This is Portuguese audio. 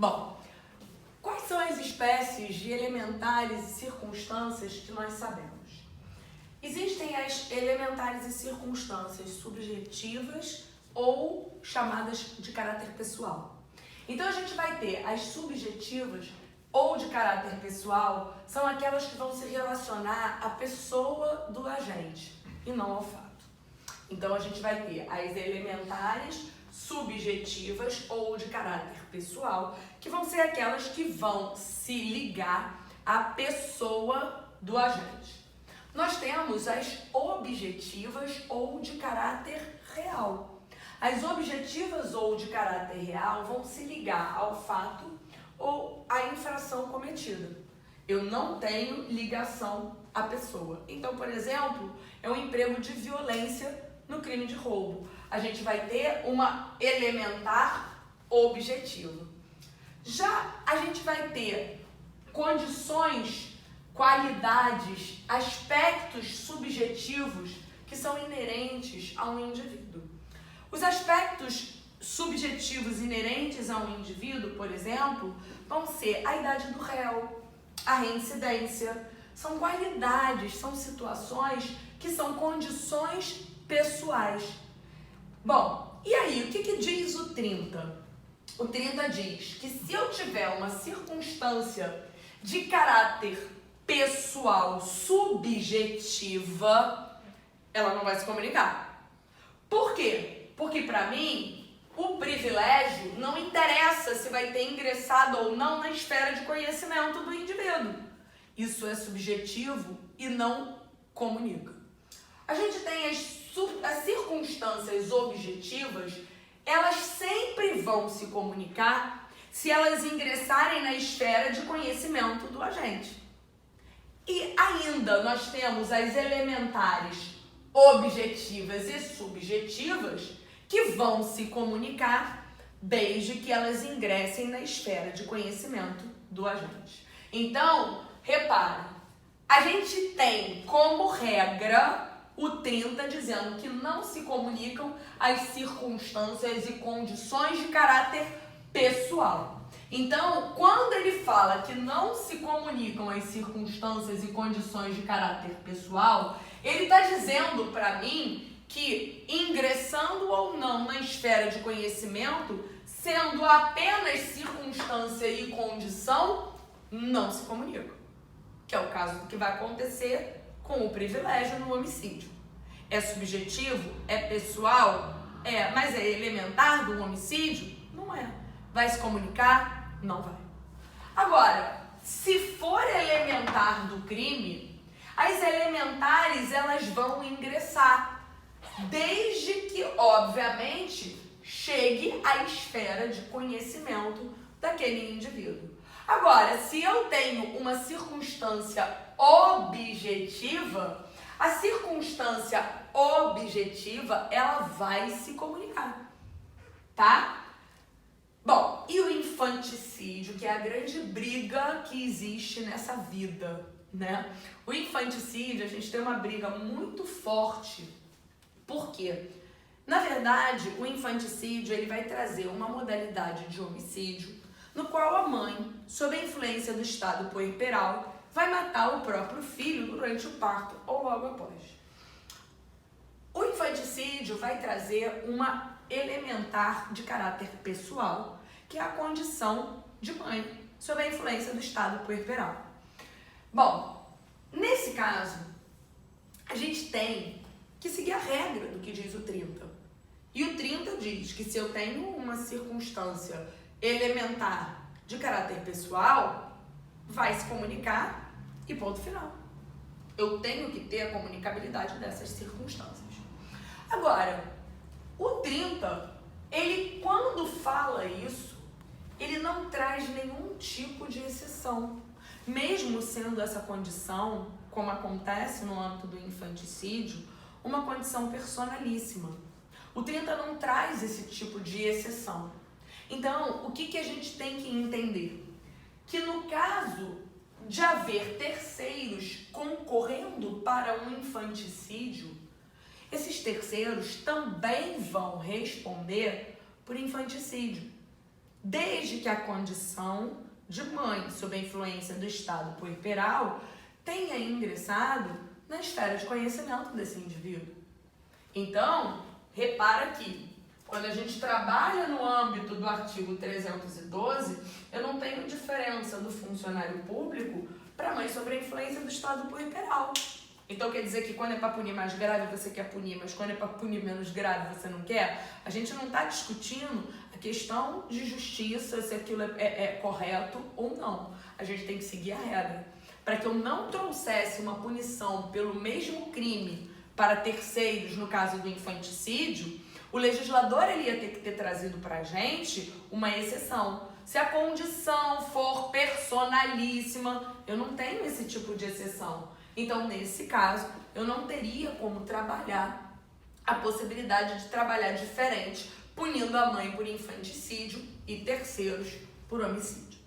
Bom, quais são as espécies de elementares e circunstâncias que nós sabemos? Existem as elementares e circunstâncias subjetivas ou chamadas de caráter pessoal. Então a gente vai ter as subjetivas ou de caráter pessoal, são aquelas que vão se relacionar à pessoa do agente e não ao fato. Então a gente vai ter as elementares subjetivas ou de caráter pessoal, que vão ser aquelas que vão se ligar à pessoa do agente. Nós temos as objetivas ou de caráter real. As objetivas ou de caráter real vão se ligar ao fato ou à infração cometida. Eu não tenho ligação à pessoa. Então, por exemplo, é um emprego de violência no crime de roubo. A gente vai ter uma elementar objetiva. Já a gente vai ter condições, qualidades, aspectos subjetivos que são inerentes a um indivíduo. Os aspectos subjetivos inerentes a um indivíduo, por exemplo, vão ser a idade do réu, a reincidência. São qualidades, são situações que são condições pessoais. Bom, e aí, o que diz o 30? O 30 diz que se eu tiver uma circunstância de caráter pessoal subjetiva, ela não vai se comunicar. Por quê? Porque para mim, o privilégio não interessa se vai ter ingressado ou não na esfera de conhecimento do indivíduo. Isso é subjetivo e não comunica. A gente tem as circunstâncias objetivas, elas sempre vão se comunicar se elas ingressarem na esfera de conhecimento do agente. E ainda nós temos as elementares objetivas e subjetivas que vão se comunicar desde que elas ingressem na esfera de conhecimento do agente. Então, repare, a gente tem como regra o 30 dizendo que não se comunicam as circunstâncias e condições de caráter pessoal. Então, quando ele fala que não se comunicam as circunstâncias e condições de caráter pessoal, ele está dizendo para mim que ingressando ou não na esfera de conhecimento, sendo apenas circunstância e condição, não se comunicam. Que é o caso do que vai acontecer com o privilégio no homicídio. É subjetivo? É pessoal? É, mas é elementar do homicídio? Não é. Vai se comunicar? Não vai. Agora, se for elementar do crime, as elementares elas vão ingressar, desde que, obviamente, chegue à esfera de conhecimento daquele indivíduo. Agora, se eu tenho uma circunstância objetiva, a circunstância objetiva, ela vai se comunicar, tá? Bom, e o infanticídio, que é a grande briga que existe nessa vida, né? O infanticídio, a gente tem uma briga muito forte. Por quê? Na verdade, o infanticídio, ele vai trazer uma modalidade de homicídio no qual a mãe, sob a influência do estado puerperal, vai matar o próprio filho durante o parto ou logo após. O infanticídio vai trazer uma elementar de caráter pessoal, que é a condição de mãe, sob a influência do estado puerperal. Bom, nesse caso, a gente tem que seguir a regra do que diz o 30. E o 30 diz que se eu tenho uma circunstância elementar de caráter pessoal, vai se comunicar e ponto final. Eu tenho que ter a comunicabilidade dessas circunstâncias. Agora, o 30, ele quando fala isso, ele não traz nenhum tipo de exceção. Mesmo sendo essa condição, como acontece no âmbito do infanticídio, uma condição personalíssima. O 30 não traz esse tipo de exceção. Então, o que a gente tem que entender? Que no caso de haver terceiros concorrendo para um infanticídio, esses terceiros também vão responder por infanticídio. desde que a condição de mãe sob a influência do estado puerperal tenha ingressado na esfera de conhecimento desse indivíduo. Então, repara que quando a gente trabalha no âmbito do artigo 312, eu não tenho diferença do funcionário público para mãe sob a influência do estado puerperal. Então quer dizer que quando é para punir mais grave você quer punir, mas quando é para punir menos grave você não quer? A gente não está discutindo a questão de justiça, se aquilo é correto ou não. A gente tem que seguir a regra. Para que eu não trouxesse uma punição pelo mesmo crime para terceiros, no caso do infanticídio, o legislador ele ia ter que ter trazido para a gente uma exceção. Se a condição for personalíssima, eu não tenho esse tipo de exceção. Então, nesse caso, eu não teria como trabalhar a possibilidade de trabalhar diferente, punindo a mãe por infanticídio e terceiros por homicídio.